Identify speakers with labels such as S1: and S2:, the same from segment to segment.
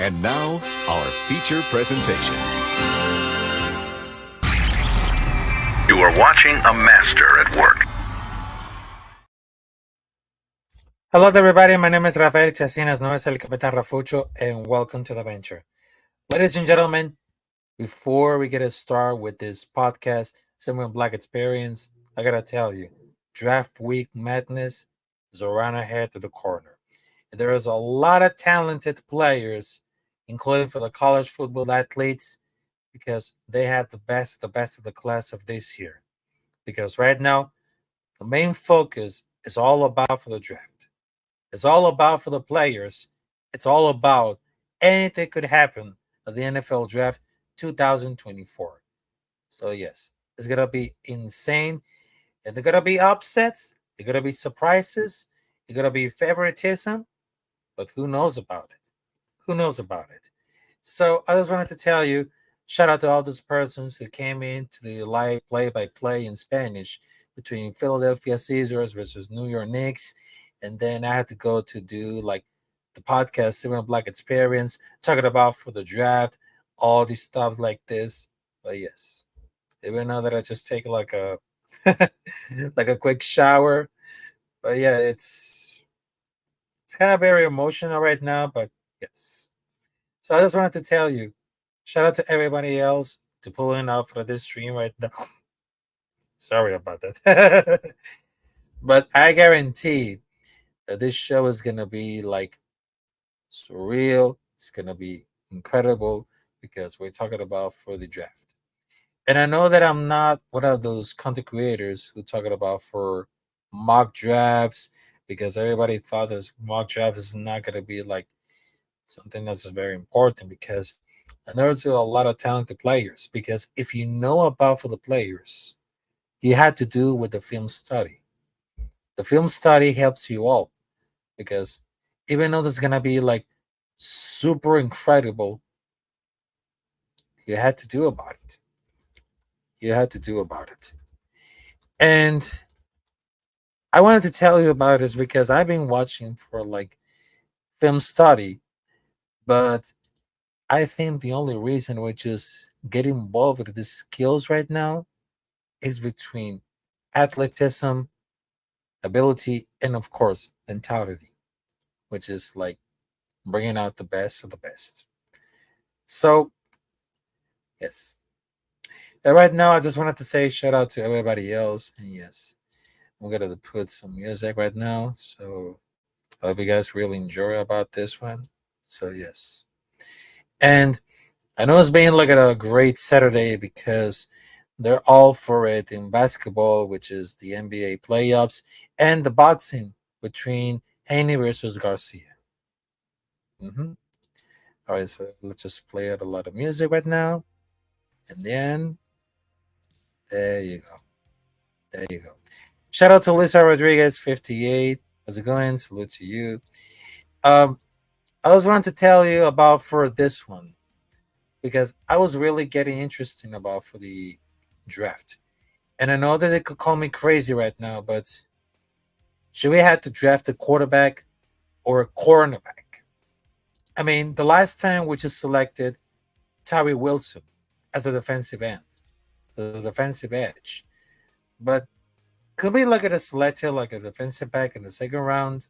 S1: And now, our feature presentation.
S2: You are watching a master at work.
S3: Hello, everybody. My name is Rafael Chasinas, known as el Capitán Rafucho, and welcome to the venture. Ladies and gentlemen, before we get started with this podcast, Silver Black Experience, I gotta tell you, draft week madness is around ahead to the corner. There is a lot of talented players, including for the college football athletes, because they had the best of the class of this year. Because right now, the main focus is all about for the draft. It's all about for the players. It's all about anything could happen at the NFL Draft 2024. So yes, it's gonna be insane, and they're gonna be upsets. They're gonna be surprises. They're gonna be favoritism, but who knows about it? Who knows about it? So I just wanted to tell you, shout out to all those persons who came in to the live play-by-play in Spanish between Philadelphia Caesars versus New York Knicks, and then I had to go to do like the podcast Silver Black Experience, talking about for the draft, all these stuff like this. But yes, even now that I just take like a like a quick shower, but yeah, it's kind of very emotional right now. But yes, so I just wanted to tell you, shout out to everybody else to pulling out for this stream right now. Sorry about that. But I guarantee that this show is gonna be like surreal. It's gonna be incredible because we're talking about for the draft. And I know that I'm not one of those content creators who talking about for mock drafts because everybody thought this mock draft is not gonna be like something that's very important because I know there's a lot of talented players. Because if you know about for the players, you had to do with the film study. The film study helps you all because even though there's gonna be like super incredible, you had to do about it. You had to do about it. And I wanted to tell you about this because I've been watching for like film study, but I think the only reason we just get involved with these skills right now is between athleticism, ability, and of course, mentality, which is like bringing out the best of the best. So, yes. And right now, I just wanted to say shout out to everybody else. And yes, I'm going to put some music right now. So, I hope you guys really enjoy about this one. So, yes. And I know it's been like a great Saturday because they're all for it in basketball, which is the NBA playoffs, and the boxing between Haney versus Garcia. Mm-hmm. All right, so let's just play out a lot of music right now. And then, there you go. There you go. Shout out to Lisa Rodriguez, 58. How's it going? Salute to you. Um, I was wanting to tell you about for this one because I was really getting interested about for the draft. And I know that they could call me crazy right now, but should we have to draft a quarterback or a cornerback? I mean, the last time we just selected Tyree Wilson as a defensive end, the defensive edge. But could we look at a selector like a defensive back in the second round?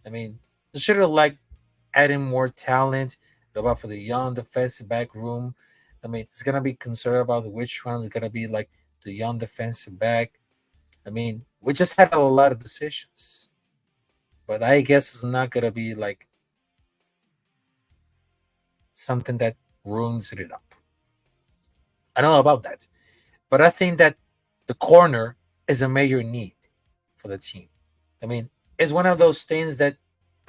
S3: I mean, they should have like adding more talent about for the young defensive back room. I mean, it's gonna be concerned about which one's gonna be like the young defensive back. I mean, we just had a lot of decisions, but I guess it's not gonna be like something that ruins it up. I don't know about that, but I think that the corner is a major need for the team. I mean, it's one of those things that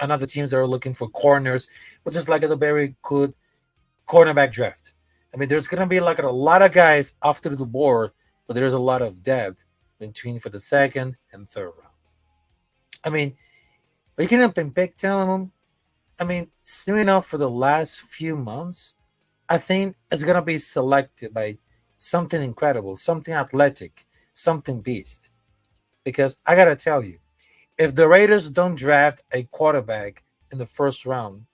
S3: another teams are looking for corners, which is like a very good cornerback draft. I mean, there's gonna be like a lot of guys after the board, but there's a lot of depth between for the second and third round. I mean, we can have been picked on them. I mean, soon enough for the last few months, I think it's gonna be selected by something incredible, something athletic, something beast. Because I gotta tell you, if the Raiders don't draft a quarterback in the first round,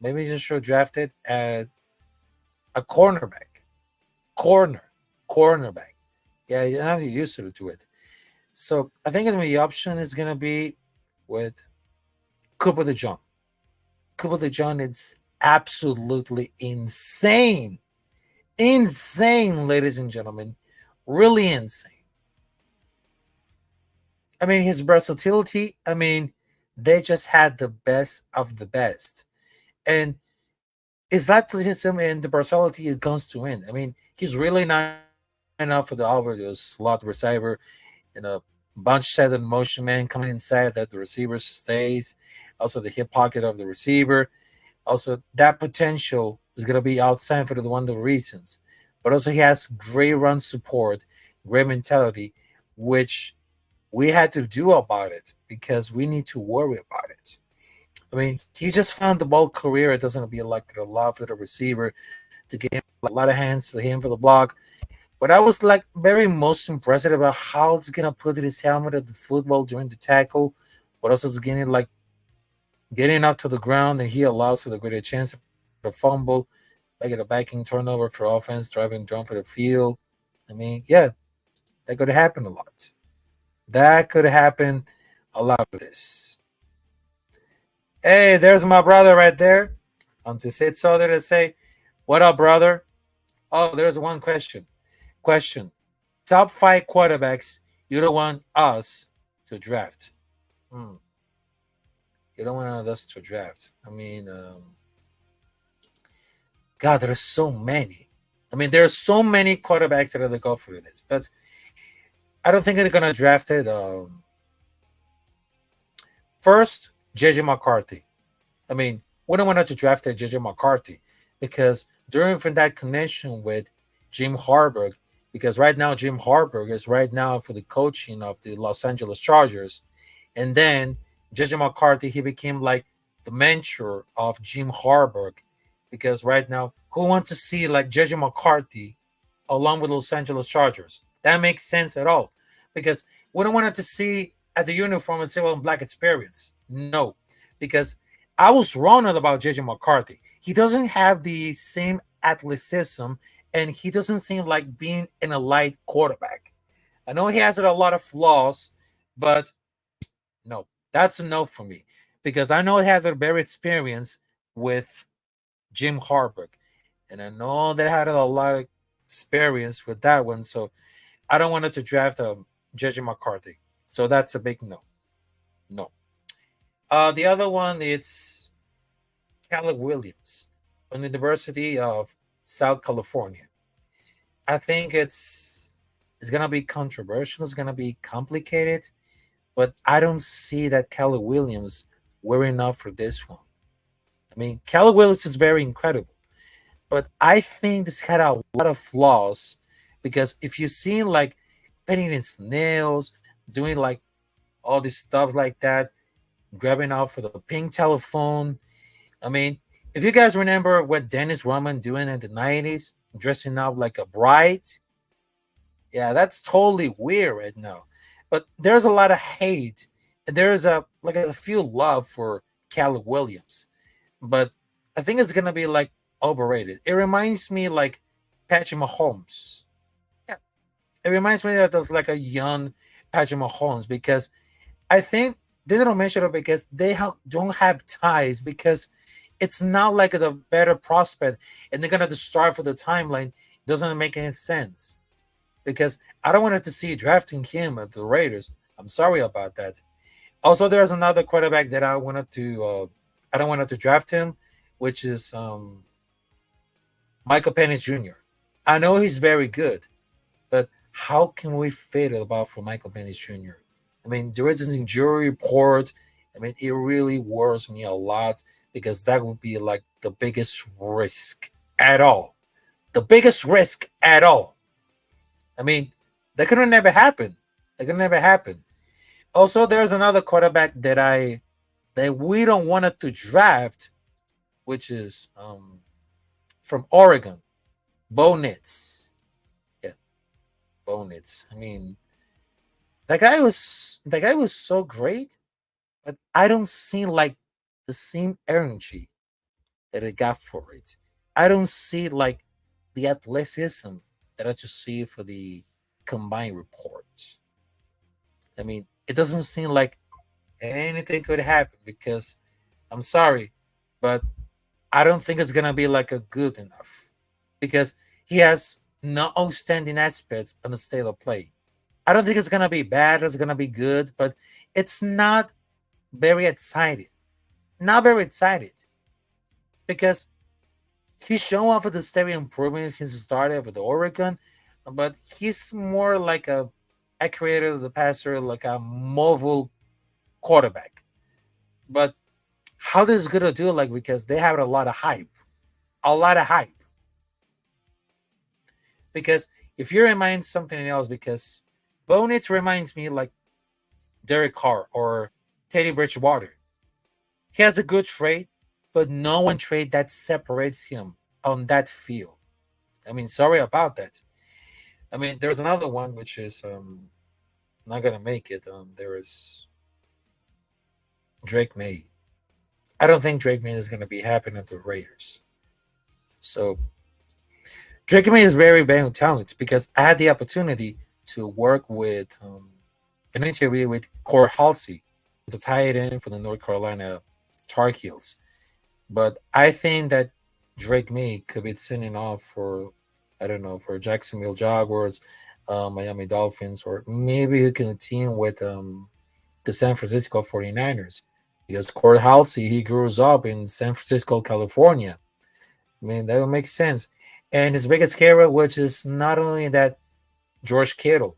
S3: Maybe you should draft it at a cornerback. Corner. Cornerback. Yeah, you have to used to it. So I think the option is gonna be with Cooper DeJohn. Cooper DeJohn is absolutely insane. Insane, ladies and gentlemen. Really insane. I mean, his versatility, I mean, they just had the best of the best. And it's not athleticism and the versatility it comes to win. I mean, he's really not enough for the Albert, the slot receiver, you know, bunch set in motion man coming inside that the receiver stays. Also, the hip pocket of the receiver. Also, that potential is going to be outside for the one of the reasons. But also, he has great run support, great mentality, which we had to do about it because we need to worry about it. I mean, he just found the ball career. It doesn't be like a love to the receiver to get a lot of hands to him for the block. But I was like very most impressed about how it's gonna put his helmet at the football during the tackle, but also it's getting up to the ground, and he allows for the greater chance of a fumble, make it a backing turnover for offense, driving down for the field. I mean, yeah, that could happen a lot. That could happen a lot of this. Hey, there's my brother right there. To sit so there to say, what up, brother? Oh, there's one question. Question. Top five quarterbacks you don't want us to draft. Hmm. You don't want us to draft. I mean, God, there's so many. I mean, there's so many quarterbacks that are the go for this, but I don't think they're gonna draft it. First, JJ McCarthy. I mean, we don't want to draft it JJ McCarthy because during from that connection with Jim Harbaugh, because right now Jim Harbaugh is right now for the coaching of the Los Angeles Chargers, and then JJ McCarthy he became like the mentor of Jim Harbaugh because right now who wants to see like JJ McCarthy along with Los Angeles Chargers? That makes sense at all because we don't want it to see at the uniform and say, well, black experience. No, because I was wrong about JJ McCarthy. He doesn't have the same athleticism and he doesn't seem like being an elite quarterback. I know he has a lot of flaws, but no, that's a no for me because I know he had a very experience with Jim Harbaugh, and I know they had a lot of experience with that one. So I don't want it to draft JJ McCarthy. So that's a big no. No. The other one it's Caleb Williams from the University of South California. I think it's gonna be controversial. It's gonna be complicated, but I don't see that Caleb Williams were enough for this one. I mean, Caleb Williams is very incredible, but I think this had a lot of flaws because if you see like painting his nails, doing like all this stuff like that, grabbing out for the pink telephone. I mean, if you guys remember what Dennis Rodman doing in the 90s, dressing up like a bride, yeah, that's totally weird right now. But there's a lot of hate, and there's a like a few love for Caleb Williams. But I think it's gonna be like overrated. It reminds me like Patrick Mahomes. Yeah, it reminds me that there's like a young Patrick Mahomes because I think they don't mention it because they don't have ties because it's not like the better prospect and they're gonna start for the timeline. Doesn't make any sense because I don't want to see drafting him at the Raiders. I'm sorry about that. Also, there's another quarterback that I don't want to draft him, which is Michael Penix Jr. I know he's very good, but how can we feel about for Michael Penix Jr.? I mean, there is an injury report. I mean, it really worries me a lot because that would be like the biggest risk at all. The biggest risk at all. I mean, that could never happen. That could never happen. Also, there's another quarterback that we don't want to draft, which is from Oregon, Bo Nitz. Yeah, Bo Nitz. I mean, that guy was so great, but I don't see like the same energy that they got for it. I don't see like the athleticism that I just see for the combined reports. I mean, it doesn't seem like anything could happen because I'm sorry, but I don't think it's gonna be like a good enough because he has no outstanding aspects on the state of play. I don't think it's gonna be bad. It's gonna be good, but it's not very excited. Not very excited because he's shown off of the steady improvement since he started with the Oregon, but he's more like a creator of the passer, like a mobile quarterback. But how this is gonna do? Like because they have a lot of hype. Because if you remind something else, because Bonitz reminds me like Derek Carr or Teddy Bridgewater. He has a good trade, but no one trade that separates him on that field. I mean, sorry about that. I mean, there's another one which is not gonna make it. There is Drake May. I don't think Drake May is gonna be happy at the Raiders. So Drake May is very, very talented because I had the opportunity to work with an interview with Core Halsey, the tight end for the North Carolina Tar Heels. But I think that Drake May could be sending off for, I don't know, for Jacksonville Jaguars, Miami Dolphins, or maybe he can team with the San Francisco 49ers. Because Cord Halsey, he grew up in San Francisco, California. I mean, that would make sense. And his biggest hero, which is not only that George Kittle.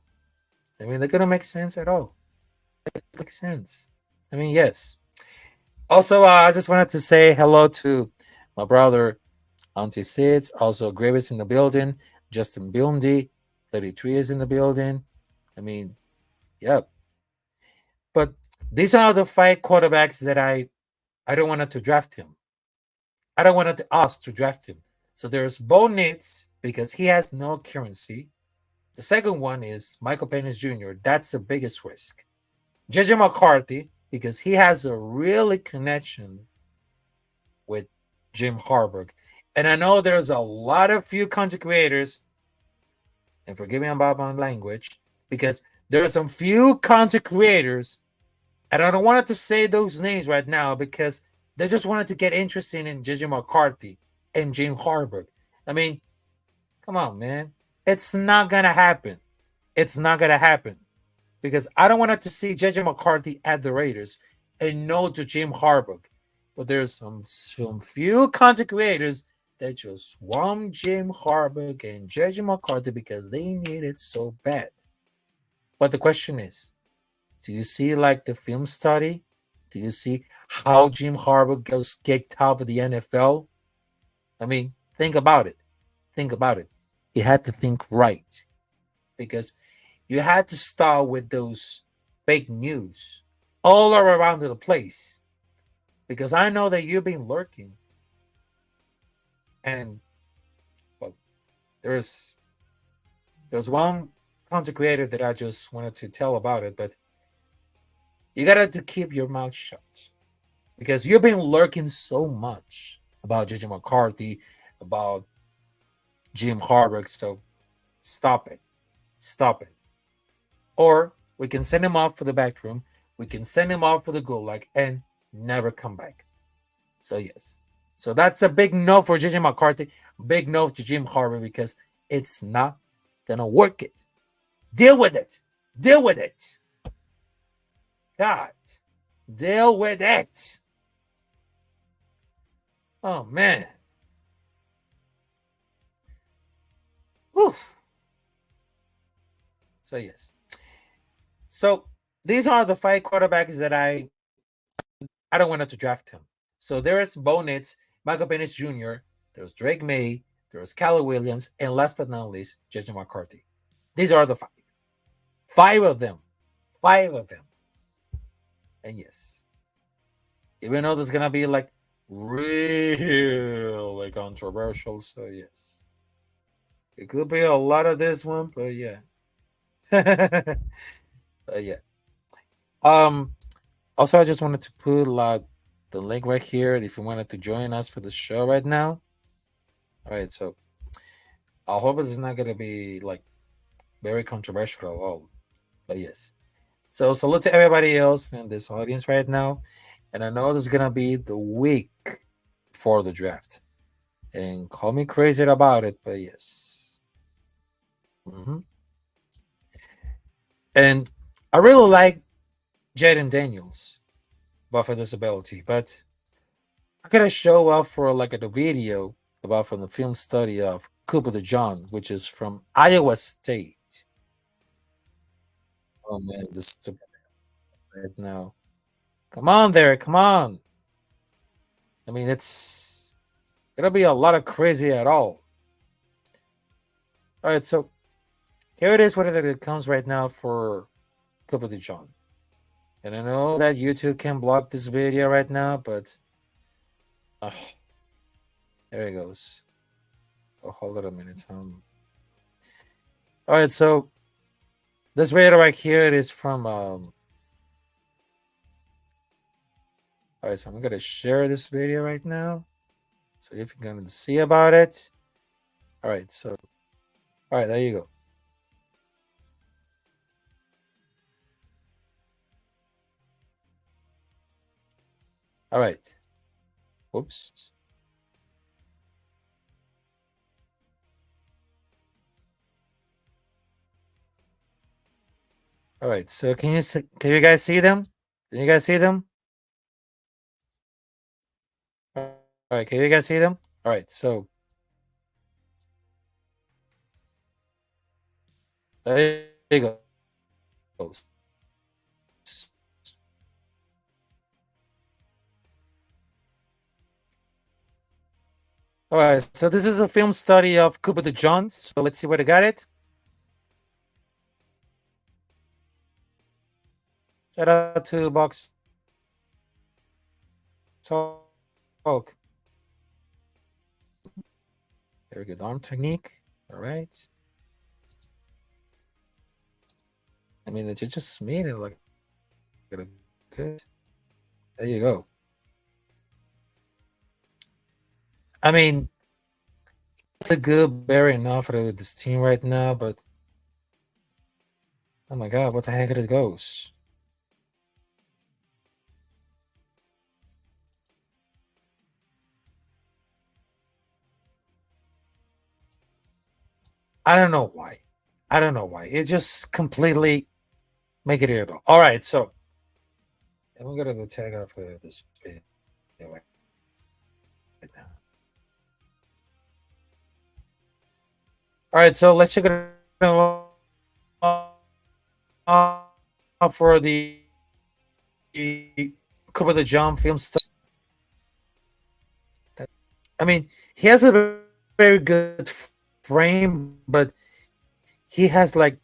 S3: I mean, they're going to make sense at all. It makes sense. I mean, yes. Also, I just wanted to say hello to my brother, Auntie Sids, also Gravis in the building, Justin Bundy, 33 is in the building. I mean, yeah. But these are the five quarterbacks that I don't want to draft him. I don't want us to draft him. So there's Bo Nitz because he has no currency. The second one is Michael Penix Jr. That's the biggest risk. JJ McCarthy because he has a really connection with Jim Harbaugh. And I know there's a lot of few content creators, and forgive me about my language, because there are some few content creators, and I don't want to say those names right now because they just wanted to get interested in JJ McCarthy and Jim Harbaugh. I mean, come on, man. It's not going to happen. It's not going to happen because I don't want to see JJ McCarthy at the Raiders and no to Jim Harbaugh. But there's some few content creators that just want Jim Harbaugh and JJ McCarthy because they need it so bad. But the question is, do you see like the film study? Do you see how Jim Harbaugh goes kicked out of the NFL? I mean, think about it. Think about it. You had to think right because you had to start with those fake news all around the place. Because I know that you've been lurking, and well, there's one content creator that I just wanted to tell about it, but you gotta to keep your mouth shut because you've been lurking so much about JJ McCarthy, about Jim Harbaugh. So stop it. Stop it. Or we can send him off for the back room. We can send him off for the gulag and never come back. So yes. So that's a big no for JJ McCarthy. Big no to Jim Harbaugh because it's not gonna work it. Deal with it. Deal with it. God. Deal with it. Oh man. Whew. So yes. So these are the five quarterbacks that I don't want to draft him. So there is Bo Nitz, Michael Penix Jr., there's Drake May, there's Callie Williams, and last but not least, JJ McCarthy. These are the five. Five of them. Five of them. And yes, even though there's gonna be like really controversial, so yes. It could be a lot of this one, but yeah. But yeah. Also, I just wanted to put like the link right here if you wanted to join us for the show right now. All right, so I hope it's not gonna be like very controversial at all. But yes. So salute to everybody else in this audience right now. And I know this is gonna be the week for the draft. And call me crazy about it, but yes. And I really like Jaden Daniels, but for disability. But I gotta show up for like the video about from the film study of Cooper the John, which is from Iowa State. Oh man, this is right now. Come on there, come on. I mean, it's gonna be a lot of crazy at all. All right, so here it is. What it comes right now for Cooper the John. And I know that YouTube can block this video right now, but there it goes. Oh, hold it a minute. All right, so this video right here it is from all right, so I'm gonna share this video right now. So if you're gonna see about it. All right, so all right, there you go. All right. Whoops. All right, so can you guys see them? Can you guys see them? All right, can you guys see them? All right, so there you go. All right, so this is a film study of Cooper the John. So let's see where they got it. Shout out to Box Talk. Very good arm technique. All right. I mean, it just made it like good. There you go. I mean, it's a good very enough with this team right now, but oh my god, what the heck it goes? I don't know why. I don't know why. It just completely make it irritable. All right, so I'm gonna go to the tag off of this video right now. All right, so let's check it out for the Cooper the John film stuff. I mean, he has a very good frame, but he has like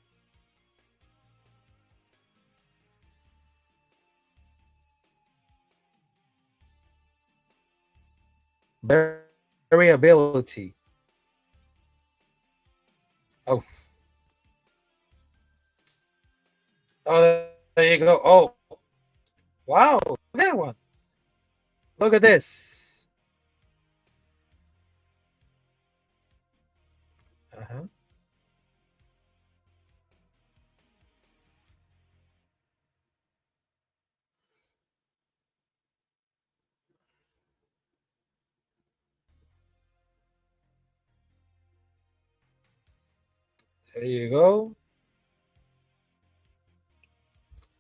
S3: variability. Oh, oh, there you go. Oh, wow, that one. Look at this. Uh-huh. There you go.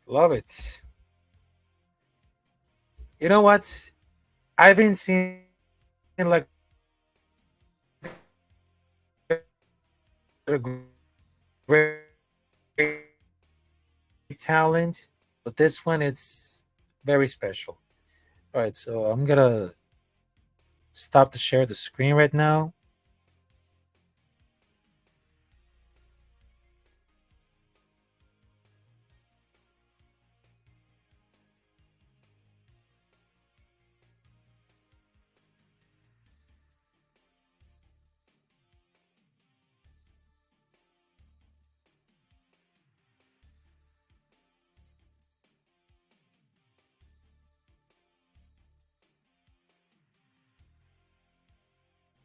S3: Love it. You know what? I've been seeing like a great talent, but this one it's very special. All right, so I'm gonna stop to share the screen right now.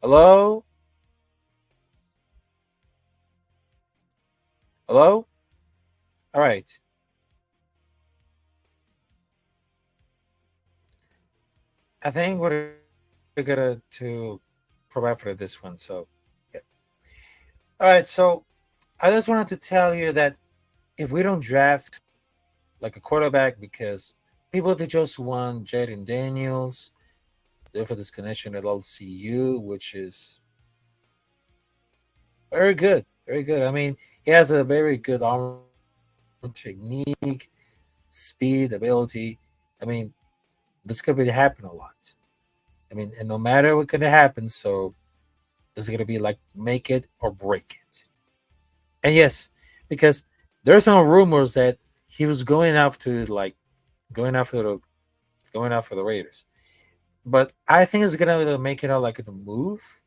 S3: Hello? Hello? All right. I think we're gonna to provide for this one. So, yeah. All right. So, I just wanted to tell you that if we don't draft like a quarterback, because people that just want Jaden Daniels, there for this connection at LCU, which is very good, very good. I mean, he has a very good arm technique, speed, ability. I mean, this could really happen a lot. I mean, and no matter what could happen, so this is gonna be like make it or break it. And yes, because there's some rumors that he was going after like going after the going after the Raiders. But I think it's gonna make it out like a move.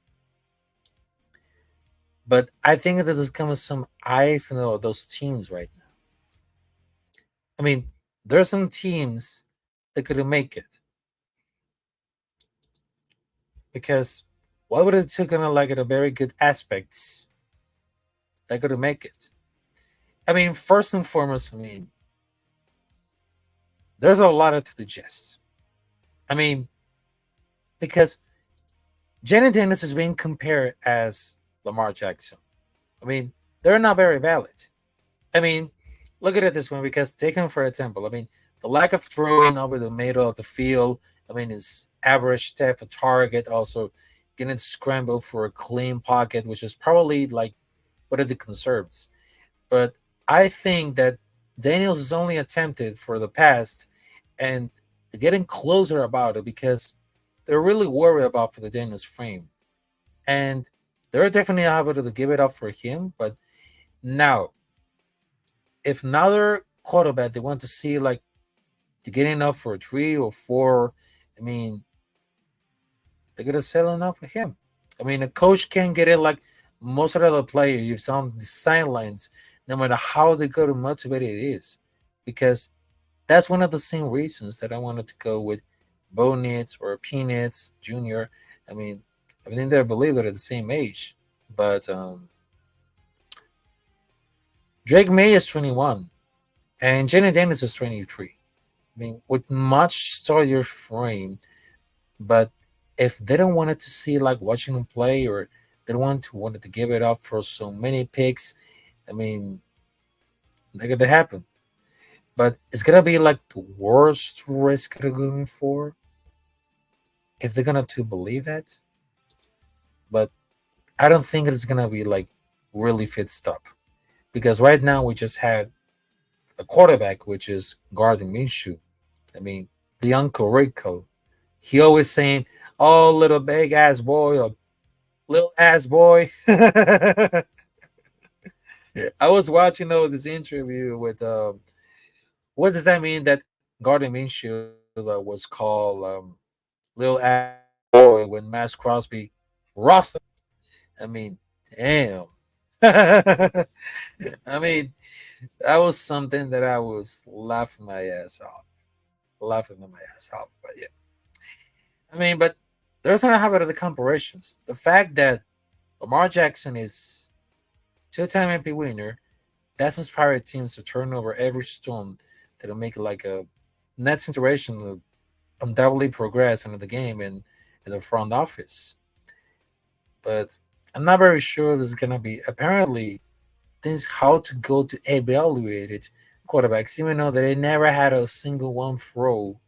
S3: But I think that there's coming some eyes on those teams right now. I mean, there's some teams that could make it because what would it took on like a very good aspects that could make it. I mean, first and foremost, I mean, there's a lot to digest. I mean, because Janet Dennis is being compared as Lamar Jackson. I mean, they're not very valid. I mean, look at it this way because take him for example. I mean, the lack of throwing over the middle of the field. I mean, his average step for target, also getting scrambled for a clean pocket, which is probably like what are the concerns. But I think that Daniels is only attempted for the past, and they're getting closer about it because they're really worried about for the Daniels frame, and they're definitely able to give it up for him. But now, if another quarterback they want to see like to get enough for a 3 or 4, I mean, they're gonna sell enough for him. I mean, a coach can get it like most of the other players. You've seen the sidelines, no matter how they go to motivated it is, because that's one of the same reasons that I wanted to go with Bo Nitz or Peanuts Jr. I mean, I think they believe that at the same age, but Drake May is 21 and Jenny Dennis is 23. I mean, with much sturdier frame, but if they don't want it to see like watching them play or they don't wanted to give it up for so many picks, I mean, they're gonna happen. But it's gonna be like the worst risk they're going for if they're gonna to believe that. But I don't think it's gonna be like really fixed up because right now we just had a quarterback which is guarding Minshew. I mean, the Uncle Rico. He always saying, "Oh, little big ass boy," or "little ass boy." I was watching this interview with what does that mean that Gardner Minshew was called little ass boy when Max Crosby rostered. I mean, damn. I mean, that was something that I was laughing my ass off, laughing my ass off. But yeah, I mean, but there's not have the comparisons. The fact that Lamar Jackson is two-time MP winner, that's inspired teams to turn over every stone that'll make it like a next iteration of undoubtedly progress into the game and in the front office. But I'm not very sure there's gonna be apparently things how to go to evaluate it quarterbacks, even though they never had a single one throw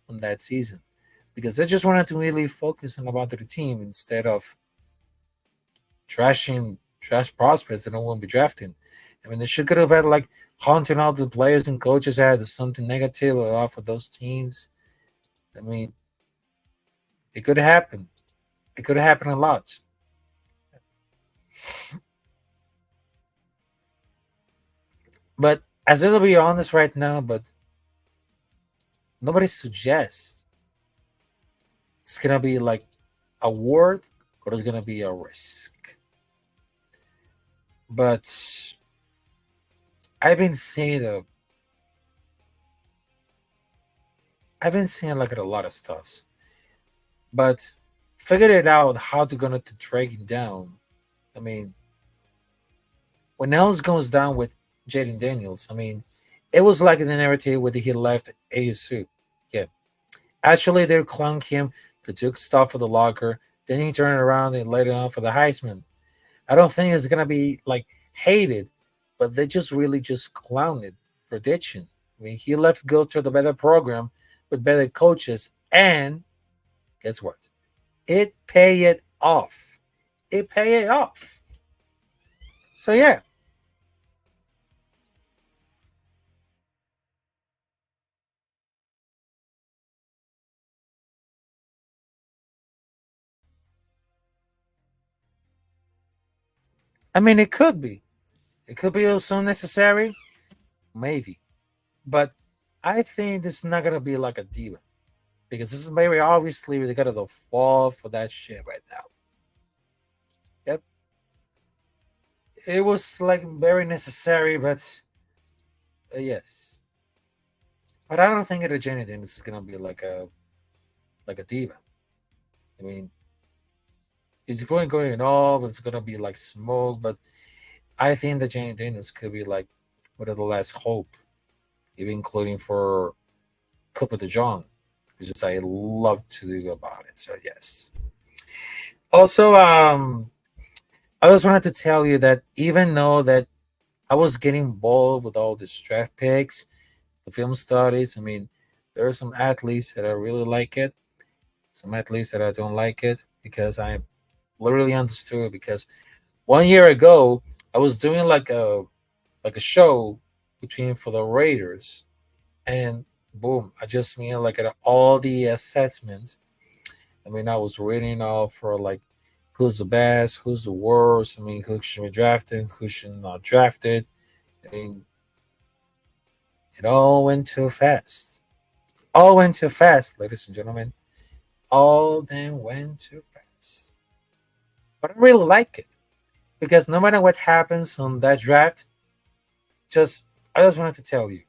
S3: on that season. Because they just wanted to really focus on about the team instead of trashing trash prospects that don't want to be drafting. I mean, they should could have had like haunting all the players and coaches that had something negative off of those teams. I mean, it could happen. It could happen a lot. But as it'll be honest right now, but nobody suggests it's gonna be like a word or it's gonna be a risk. But I've been seeing the I've been seeing like a lot of stuff. But figured it out how to gonna to drag him down. I mean, when else goes down with Jaden Daniels, I mean, it was like the narrative where he left ASU. Yeah. Actually, they clunked him to took stuff for the locker. Then he turned around and laid it on for the Heisman. I don't think it's gonna be like hated, but they just really just clowned it for ditching. I mean, he left go to the better program with better coaches, and guess what? It paid it off. It paid it off. So yeah, I mean, it could be. It could be also necessary, maybe. But I think this is not gonna be like a diva because this is very obviously they got to fall for that shit right now. Yep, it was like very necessary, but yes. But I don't think that Jenny Dennis is gonna be like a diva. I mean, it's going all, but it's gonna be like smoke. But I think that Jenny Dennis could be like one of the last hope, even including for Cooper de Jong, which is I love to do about it. So yes. Also, I just wanted to tell you that even though that I was getting involved with all these draft picks, the film studies, I mean, there are some athletes that I really like it, some athletes that I don't like it because I literally understood because 1 year ago I was doing like a show between for the Raiders and boom, I just mean like at all the assessments. I mean, I was reading off for like who's the best, who's the worst. I mean, who should be drafted, who should not drafted. I mean, it all went too fast. All went too fast, ladies and gentlemen. All then went too fast. But I really like it because no matter what happens on that draft, just I just wanted to tell you,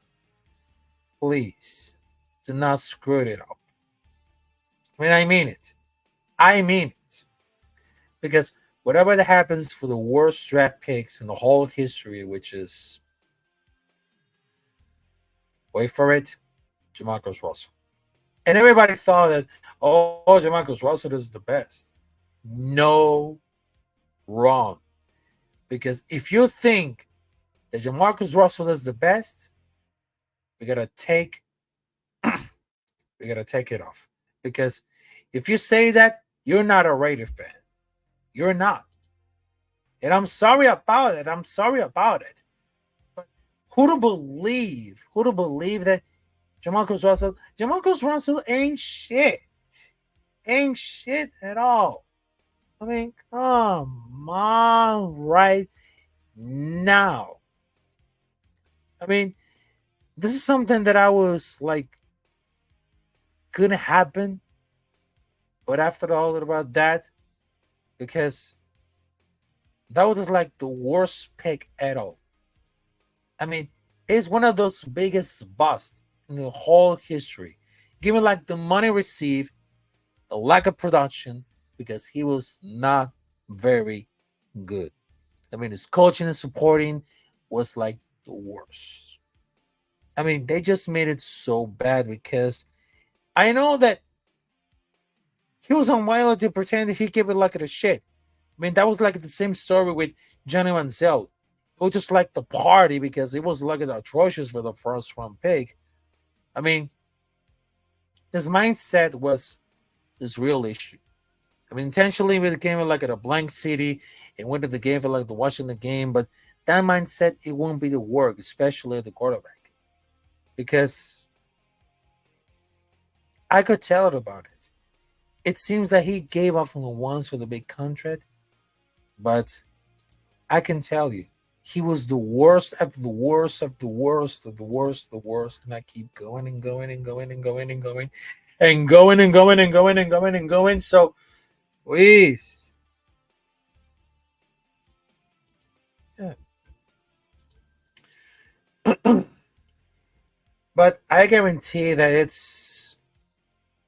S3: please do not screw it up. I mean, I mean it. I mean it. Because whatever that happens for the worst draft picks in the whole history, which is wait for it, Jamarcus Russell. And everybody thought that, oh, Jamarcus Russell is the best. No, wrong. Because if you think that Jamarcus Russell is the best, we gotta take we gotta take it off. Because if you say that, you're not a Raider fan. You're not. And I'm sorry about it. I'm sorry about it. But who to believe? Who to believe that Jamarcus Russell ain't shit. Ain't shit at all. I mean, come on, right now. I mean, this is something that I was like gonna happen, but after all about that, because that was like the worst pick at all. I mean, it's one of those biggest busts in the whole history. Given like the money received, the lack of production, because he was not very good. I mean, his coaching and supporting was like the worst. I mean, they just made it so bad because I know that he was unwilling to pretend that he gave it like a shit. I mean, that was like the same story with Johnny Manziel. It was just like the party because it was like atrocious for the first round pick. I mean, his mindset was his real issue. I mean, intentionally we became like at a blank city and went to the game for like the watching the game, but that mindset it won't be the work, especially the quarterback, because I could tell it about it. It seems that he gave up on the ones for the big contract, but I can tell you, he was the worst of the worst of the worst of the worst, the worst, and I keep going and going and going and going and going and going and going and going and going and going. So, please, yeah. But I guarantee that it's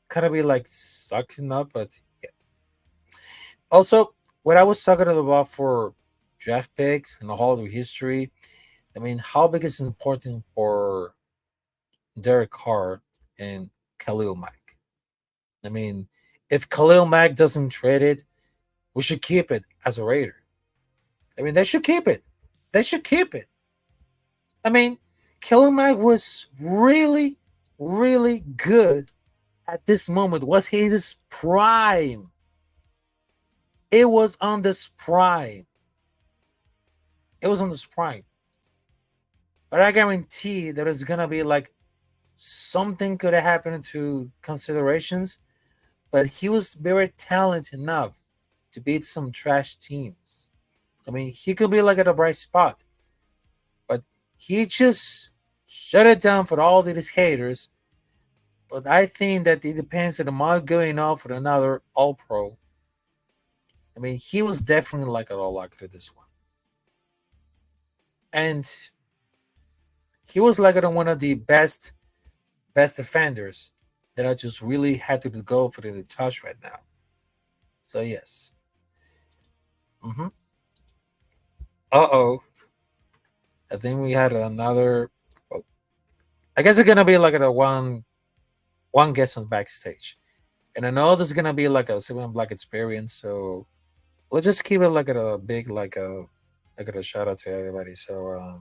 S3: gonna be like sucking up, but yeah. Also, what I was talking about for draft picks and the whole history, I mean, how big is important for Derek Carr and Khalil Mack? I mean, if Khalil Mack doesn't trade it, we should keep it as a Raider. I mean, they should keep it. They should keep it. I mean, Khalil Mack was really, really good at this moment. Was his prime? It was on this prime. It was on this prime. But I guarantee there is gonna be like something could have happened to considerations, but he was very talented enough to beat some trash teams. I mean, he could be like at a bright spot, but he just shut it down for all these haters. But I think that it depends on the amount going off with another All Pro. I mean, he was definitely like a all luck for this one, and he was like one of the best defenders that I just really had to go for the touch right now. So yes. Mm-hmm. Uh-oh. I think we had another. Well, I guess it's gonna be like a one guest on backstage, and I know this is gonna be like a Seven Black experience. So let's just keep it like a big like a shout out to everybody. So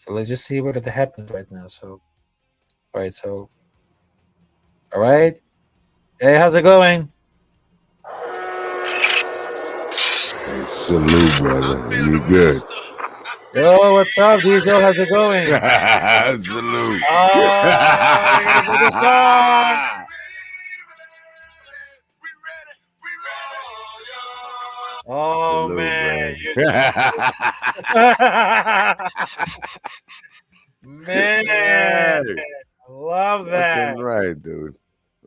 S3: let's just see what happens right now. So all right, so all right. Hey, how's it going?
S4: Salute, brother. You good?
S3: Yo, what's up, Diesel? How's it going?
S4: Salute.
S3: Oh, we're gonna put this on. Oh
S4: Salute,
S3: man, man,
S4: Hey,
S3: I love that.
S4: fucking right, dude.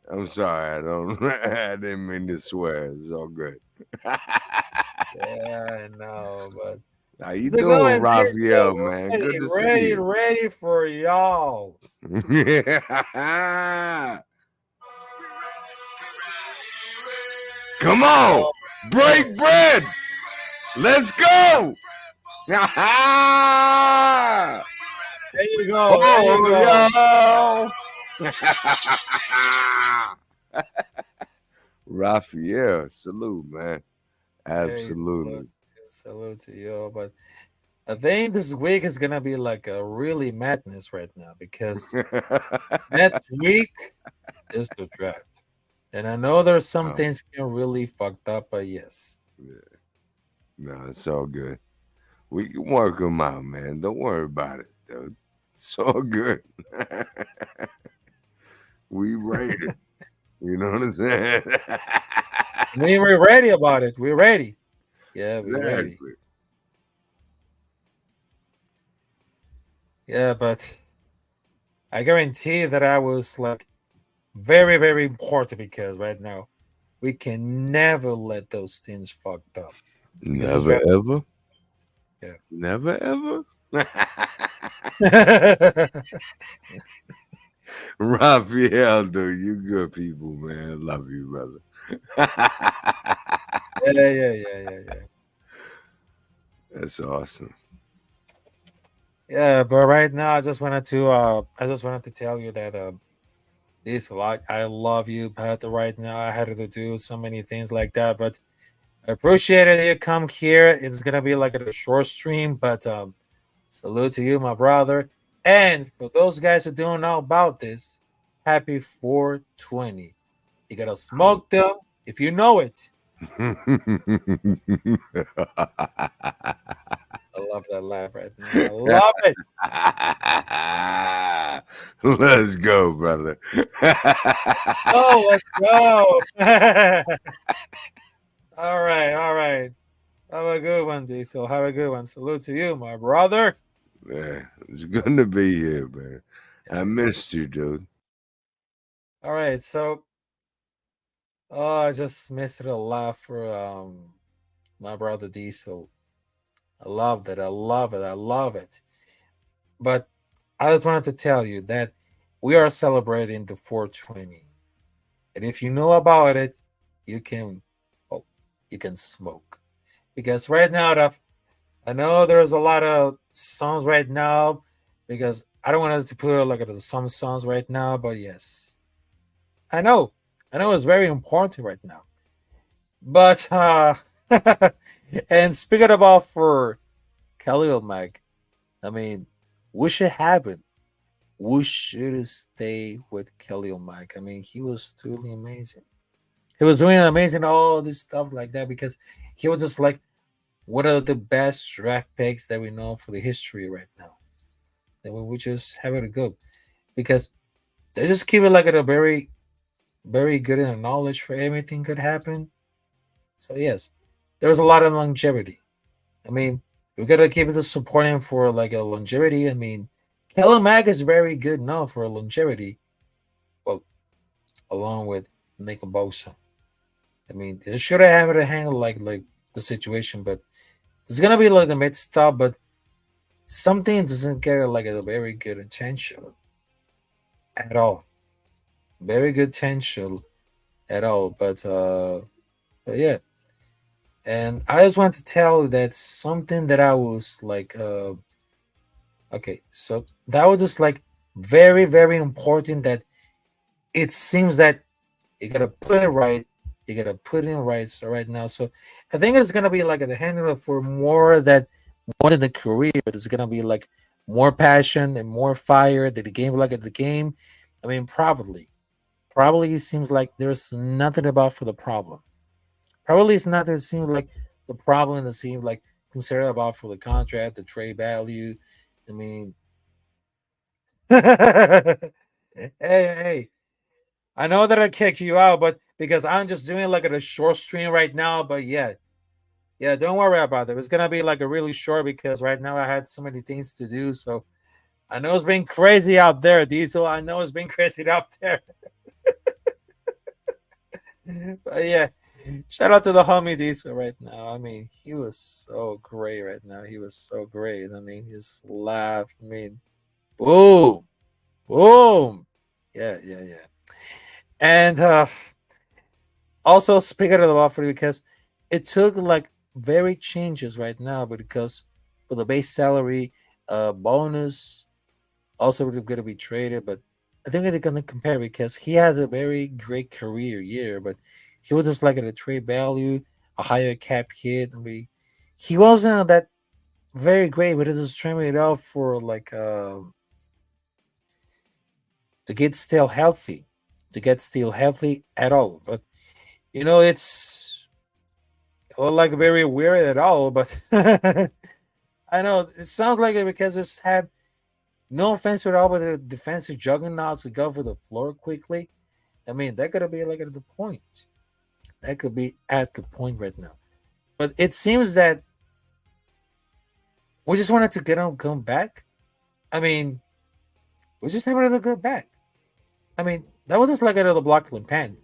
S4: I'm sorry. I didn't mean to swear. It's all good.
S3: Yeah, I know, but
S4: How you
S3: how's it
S4: doing,
S3: going, Diesel?
S4: Raphael, man? Good to see you.
S3: Ready for y'all.
S4: Come on,
S3: Oh,
S4: break bread. Let's go.
S3: there you go. There you
S4: Oh,
S3: go.
S4: yo. Raphael, salute, man.
S3: Hey,
S4: Absolutely.
S3: salute to you. But I think this week is gonna be like a really madness right now because next week is the draft, and I know there's some
S4: Oh,
S3: things getting really fucked up. But yes,
S4: yeah. No, it's all good. We can work them out, man. Don't worry about it, dude. It's all good. We rate it. You know what I'm saying?
S3: I mean we're ready about it. We're ready. Yeah, we're ready.
S4: Exactly.
S3: Yeah, but I guarantee that I was like very, very important because right now we can never let those things fucked up because it's
S4: Never
S3: very
S4: ever.
S3: yeah.
S4: Never ever. Raphael, dude, you good people, man. Love you, brother.
S3: Yeah.
S4: That's awesome.
S3: Yeah, but right now I just wanted to tell you that this like I love you, but right now I had to do so many things like that. But I appreciate it that you come here. It's gonna be like a short stream, but salute to you, my brother. And for those guys who don't know about this, happy 420. You gotta smoke them if you know it. I love that laugh right now. I love it.
S4: Let's go, brother.
S3: Oh, let's go. All right, all right. Have a good one, Diesel. Have a good one. Salute to you, my brother.
S4: Man, it's good to be here, man. I missed you, dude.
S3: All right, so I just missed it a lot for my brother Diesel. I love that. I love it. I love it. But I just wanted to tell you that we are celebrating the 420. And if you know about it, you can well, you can smoke. Because right now, I know there's a lot of songs right now. Because I don't want to put like some songs right now, but yes, I know, I know it's very important right now. But and speaking about for Khalil Mack, I mean, what should happen? We should stay with Khalil Mack. I mean, he was truly amazing. He was doing amazing all this stuff like that because he was just like one of the best draft picks that we know for the history right now. And we just have it to go because they just keep it like at a very, very good in knowledge for everything could happen. So yes, there's a lot of longevity. I mean, we gotta keep it supporting for like a longevity. I mean, Kellen Mack is very good now for longevity. Well, along with Nick Bosa. I mean, they should have had to handle like the situation, but it's gonna be like the mid stop, but something doesn't get like a very good intention at all. Very good potential at all. But yeah. And I just want to tell you that something that I was like okay, so that was just like very, very important that it seems that you gotta put it right. You gotta put it in right. So right now, so I think it's gonna be like a handle for more than the career. It's gonna be like more passion and more fire that the game like at the game. I mean, probably it seems like there's nothing about for the problem. Probably it's not that it seems like the problem that seems like concerned about for the contract, the trade value. I mean, hey, I know that I kicked you out, but because I'm just doing like a short stream right now. But yeah, don't worry about it. It's gonna be like a really short because right now I had so many things to do. So I know it's been crazy out there, Diesel. I know it's been crazy out there. But yeah, shout out to the homie Diesel right now. I mean, he was so great right now. He was so great. I mean, his laugh. I mean, boom, boom. Yeah. And also speaking of the offer, because it took like very changes right now, but because for the base salary, bonus, also going to be traded. But I think they're going to compare because he had a very great career year, but he was just like at a trade value, a higher cap hit. I mean, he wasn't that very great, but it was trading it out for like to get still healthy, at all. But it's not like very weird at all. But I know it sounds like it because it's have no offense at all, but the defensive juggernauts would go for the floor quickly. I mean, that could be like at the point. That could be at the point right now. But it seems that we just wanted to get him come back. I mean, we just wanted to go back. I mean, that was just like another Blockland Pan.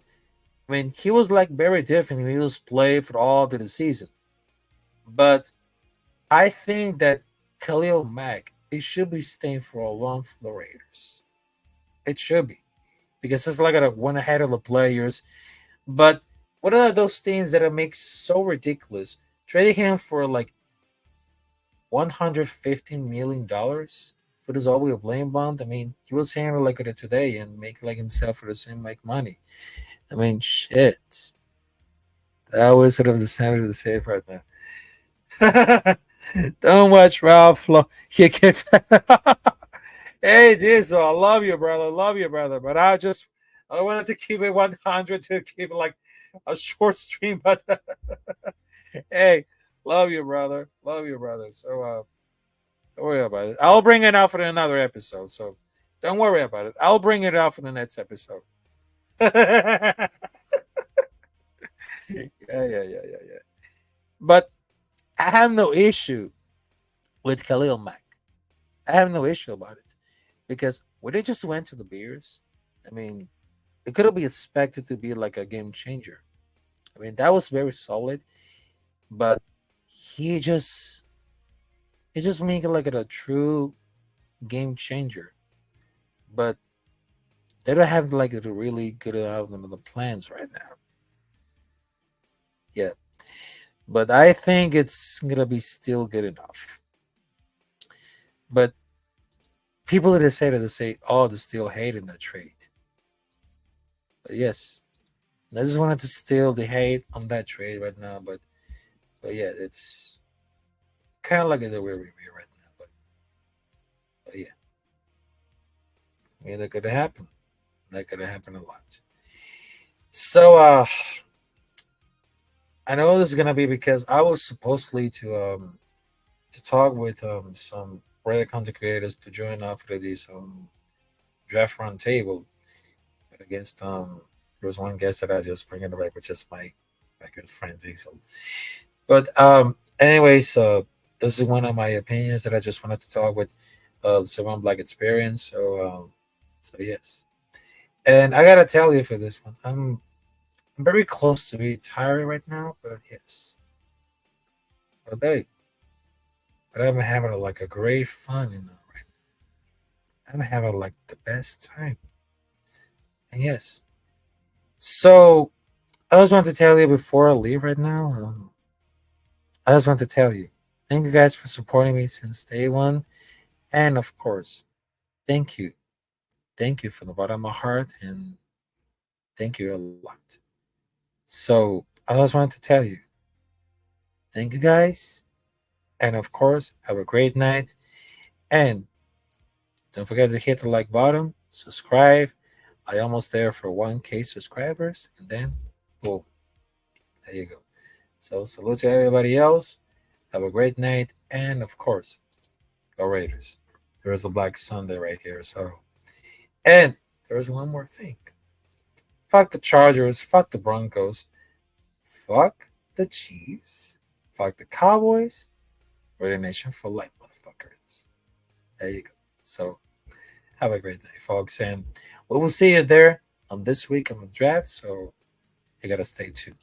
S3: I mean, he was like very different. He was played for all through the season. But I think that Khalil Mack, it should be staying for a long for the Raiders. It should be. Because it's like a one ahead of the players. But what are those things that it makes so ridiculous? Trading him for like $150 million for this always a blame bond. I mean, he was handling like it today and make like himself for the same like money. I mean, shit. That was sort of the center of the safe right now. Don't watch Ralph. He can Hey, Diesel, I love you, brother. Love you, brother. But I wanted to keep it 100 to keep it like a short stream. But hey, love you, brother. Love you, brother. So don't worry about it. I'll bring it out for another episode. So don't worry about it. I'll bring it out for the next episode. Yeah. But I have no issue with Khalil Mack. I have no issue about it because when they just went to the Bears, I mean, it could have been expected to be like a game changer. I mean, that was very solid, but he just he just made it like a true game changer. But they don't have like a really good out of the plans right now. Yeah. But I think it's gonna be still good enough. But people that say that they say, oh, they still hating that trade. But yes, I just wanted to still the hate on that trade right now. But yeah, it's kind of like the way we're right now. But yeah, I mean that could have happened. That could have happened a lot. So I know this is gonna be because I was supposedly to talk with some Reddit content creators to join after this draft roundtable. But against there was one guest that I just bring it away, which is my good friend Diesel. But anyways, this is one of my opinions that I just wanted to talk with someone Black experience. So yes, and I gotta tell you for this one, I'm very close to be tired right now, but yes, but hey, but I'm having like a great fun, right? I'm having like the best time, and yes. So I just want to tell you before I leave right now. I just want to tell you, thank you guys for supporting me since day one, and of course, thank you, thank you from the bottom of my heart, and thank you a lot. So I just wanted to tell you, thank you guys, and of course, have a great night, and don't forget to hit the like button, subscribe. I almost there for 1K subscribers, and then boom, there you go. So salute to everybody else. Have a great night, and of course, go Raiders. There is a Black Sunday right here. So, and there's one more thing. Fuck the Chargers. Fuck the Broncos. Fuck the Chiefs. Fuck the Cowboys. Raider Nation for life, motherfuckers. There you go. So have a great night, folks, and we will see you there on this week on the draft. So you gotta stay tuned.